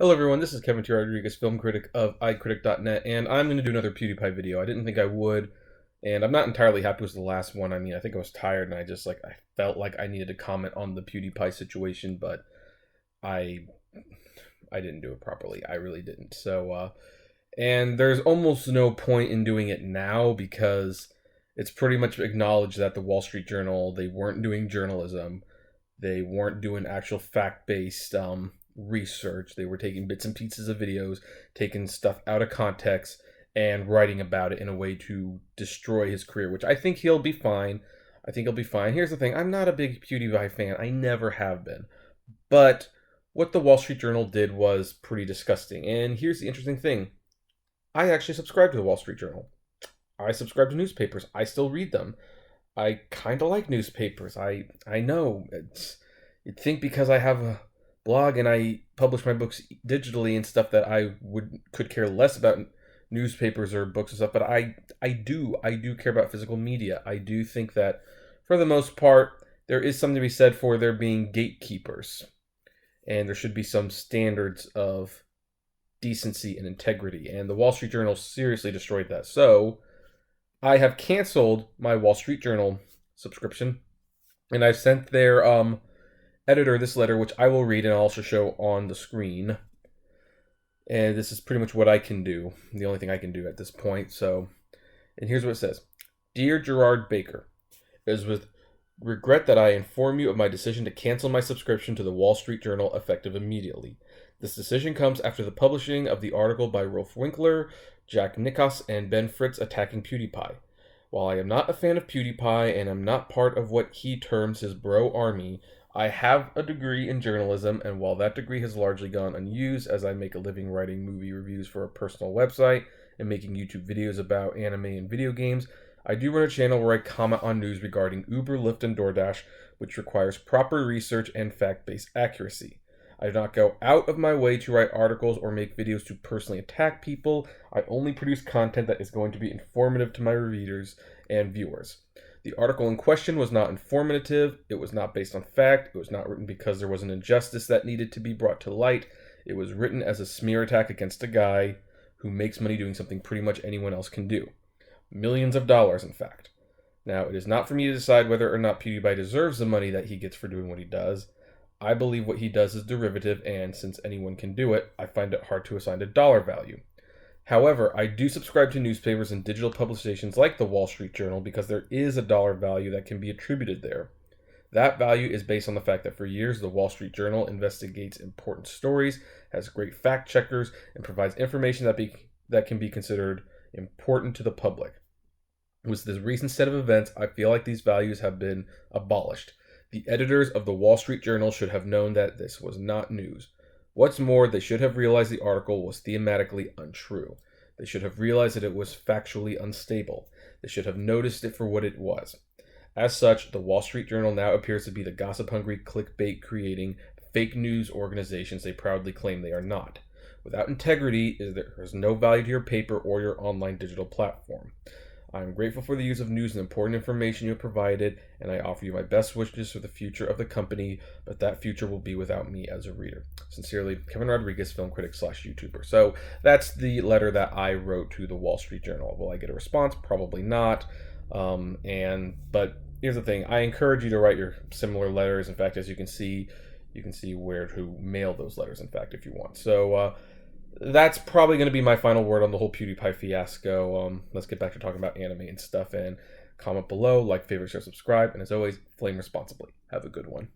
Hello everyone, this is Kevin T. Rodriguez, film critic of iCritic.net, and I'm going to do another PewDiePie video. I didn't think I would, and I'm not entirely happy with the last one. I mean, I think I was tired, and I felt like I needed to comment on the PewDiePie situation, but I I didn't do it properly. I really didn't. And there's almost no point in doing it now because it's pretty much acknowledged that the Wall Street Journal, they weren't doing journalism. They weren't doing actual fact-based research. They were taking bits and pieces of videos, taking stuff out of context, and writing about it in a way to destroy his career, which I think he'll be fine. I think he'll be fine. Here's the thing. I'm not a big PewDiePie fan. I never have been. But what the Wall Street Journal did was pretty disgusting. And here's the interesting thing. I actually subscribe to the Wall Street Journal. I subscribe to newspapers. I still read them. I kind of like newspapers. I know you'd think because I have a blog and I publish my books digitally and stuff that I could care less about newspapers or books and stuff, but I do care about physical media. I do think that for the most part there is something to be said for there being gatekeepers, and there should be some standards of decency and integrity, and the Wall Street Journal seriously destroyed that. So I have canceled my Wall Street Journal subscription, and I've sent their editor this letter, which I will read and I'll also show on the screen. And this is pretty much what I can do, the only thing I can do at this point. And here's what it says. Dear Gerard Baker, it is with regret that I inform you of my decision to cancel my subscription to the Wall Street Journal effective immediately. This decision comes after the publishing of the article by Rolf Winkler, Jack Nicklaus, and Ben Fritz attacking PewDiePie. While I am not a fan of PewDiePie and am not part of what he terms his bro army, I have a degree in journalism, and while that degree has largely gone unused as I make a living writing movie reviews for a personal website and making YouTube videos about anime and video games, I do run a channel where I comment on news regarding Uber, Lyft, and DoorDash, which requires proper research and fact-based accuracy. I do not go out of my way to write articles or make videos to personally attack people. I only produce content that is going to be informative to my readers and viewers. The article in question was not informative, it was not based on fact, it was not written because there was an injustice that needed to be brought to light. It was written as a smear attack against a guy who makes money doing something pretty much anyone else can do. Millions of dollars, in fact. Now, it is not for me to decide whether or not PewDiePie deserves the money that he gets for doing what he does. I believe what he does is derivative, and since anyone can do it, I find it hard to assign a dollar value. However, I do subscribe to newspapers and digital publications like the Wall Street Journal because there is a dollar value that can be attributed there. That value is based on the fact that for years the Wall Street Journal investigates important stories, has great fact checkers, and provides information that can be considered important to the public. With this recent set of events, I feel like these values have been abolished. The editors of the Wall Street Journal should have known that this was not news. What's more, they should have realized the article was thematically untrue. They should have realized that it was factually unstable. They should have noticed it for what it was. As such, the Wall Street Journal now appears to be the gossip-hungry, clickbait-creating, fake news organizations they proudly claim they are not. Without integrity, there is no value to your paper or your online digital platform. I am grateful for the use of news and important information you have provided, and I offer you my best wishes for the future of the company, but that future will be without me as a reader. Sincerely, Kevin Rodriguez, film critic / YouTuber. So that's the letter that I wrote to the Wall Street Journal. Will I get a response? Probably not. But here's the thing. I encourage you to write your similar letters. In fact, as you can see where to mail those letters, in fact, if you want. So, that's probably going to be my final word on the whole PewDiePie fiasco. Let's get back to talking about anime and stuff, and comment below, like, favorite, share, subscribe, and as always, flame responsibly. Have a good one.